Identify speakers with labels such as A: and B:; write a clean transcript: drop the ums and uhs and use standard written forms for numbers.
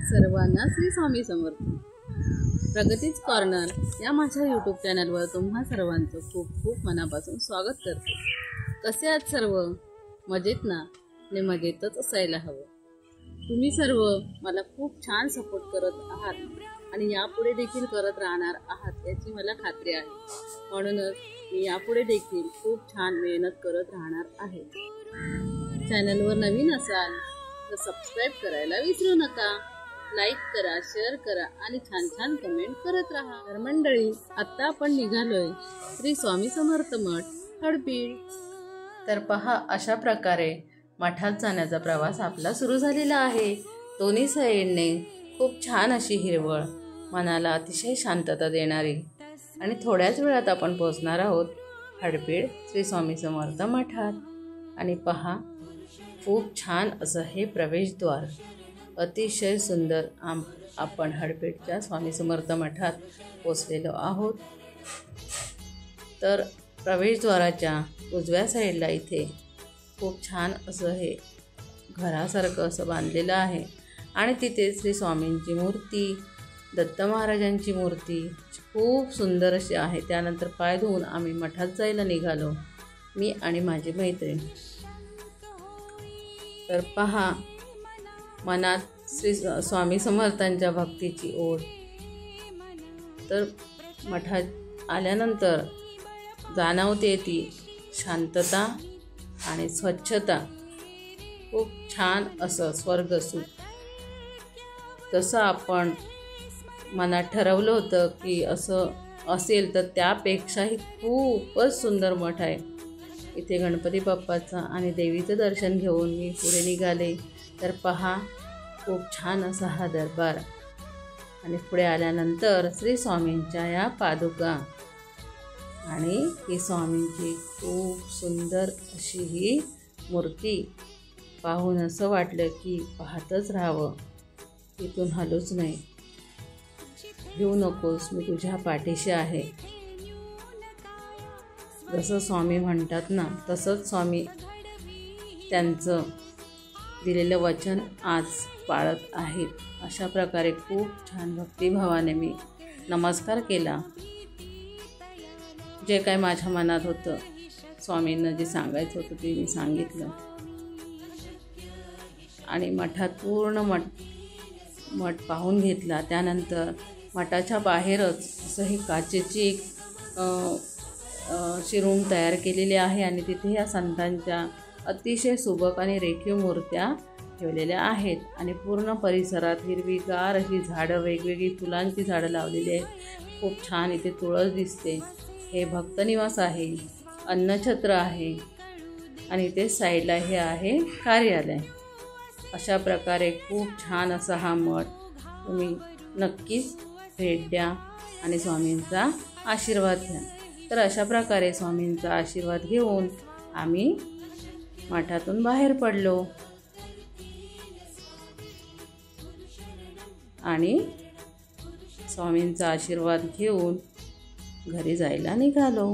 A: सर्वांना श्री स्वामी समर्थ। प्रगतीच कॉर्नर या माझ्या यूट्यूब चॅनलवर तुम्हा सर्वांचं खूप खूप मनापासून स्वागत करते। कसे आहात सर्व? मजेत ना? आणि मजेतच असायला हवं। तुम्ही सर्व मला खूप छान सपोर्ट करत आहात आणि यापुढे देखील करत राहणार आहात याची मला खात्री आहे। म्हणूनच मी यापुढे देखील खूप छान मेहनत करत राहणार आहे। चॅनलवर नवीन असाल तर सबस्क्राइब करायला विसरू नका। लाईक करा, शेअर करा आणि छान छान कमेंट करत राहा। तर मंडळी, आता आपण निघालोय श्री स्वामी समर्थ मठ हडपीड। तर पहा, अशा प्रकारे मठात जाण्याचा प्रवास आपला सुरू झालेला आहे। दोन्ही साईडने खूप छान अशी हिरवळ, मनाला अतिशय शांतता देणारी, आणि थोड्याच वेळात आपण पोहोचणार आहोत हडपीड श्री स्वामी समर्थ मठात। आणि पहा, खूप छान असं हे प्रवेशद्वार, अतिशय सुंदर। आपण हडपीडच्या स्वामी समर्थ मठात पोचलेलो आहोत। तर प्रवेशद्वाराच्या उजव्या साईडला इथे खूप छान असं हे घरासारखं असं बांधलेलं आहे आणि तिथे श्री स्वामींची मूर्ती, दत्त महाराजांची मूर्ती खूप सुंदर अशी आहे। त्यानंतर पाय धुवून आम्ही मठात जायला निघालो, मी आणि माझी मैत्रीण। तर पहा, मनात श्री स्वामी समर्थांच्या भक्तीची ओढ। तर मठात आल्यानंतर जाणवते ती शांतता आणि स्वच्छता, खूप छान असं स्वर्गसुख। तसं आपण मनात ठरवलं होतं की असं असेल, तर त्यापेक्षाही खूपच सुंदर मठ आहे। इथे गणपती बाप्पाचं आणि देवीचं दर्शन घेऊन मी पुढे निघाले। तर पहा, खूप छान असा हा दरबार, आणि पुढे आल्यानंतर श्री स्वामींच्या या पादुका, आणि ही स्वामींची खूप सुंदर अशी ही मूर्ती पाहून असं वाटलं की पाहतच राहावं, इथून हलूच नाही। भिवू नकोस, मी तुझ्या पाठीशी आहे। जसं स्वामी म्हणतात ना, तसंच स्वामी त्यांचं दिलेलं वचन आज पाळत आहेत। अशा प्रकारे खूप छान भक्तिभावाने मी नमस्कार केला। जे काय माझ्या मनात होतं, स्वामींना जे सांगायचं होतं ते मी सांगितलं, आणि मठात पूर्ण मठ पाहून घेतला। त्यानंतर मठाच्या बाहेरच असं ही काचेची एक अशी रूम तयार केलेली आहे, आणि तिथे या संतांच्या अतिशय सुबक आणि रेखीव मूर्त्या ठेवलेल्या आहेत। आणि पूर्ण परिसरात हिरवीगार अशी झाडं, वेगवेगळी फुलांची झाडं लावलेली आहेत। खूप छान इथे तुळस दिसते। हे भक्तनिवास आहे, अन्नछत्र आहे, आणि इथे साईडला हे आहे कार्यालय। अशा प्रकारे खूप छान असा हा मठ, तुम्ही नक्कीच भेट द्या आणि स्वामींचा आशीर्वाद घ्या। तर अशा प्रकारे स्वामींचा आशीर्वाद घेऊन आम्ही मठातून बाहेर पडलो आणि स्वामींचा आशीर्वाद घेऊन घरी जायला निघालो।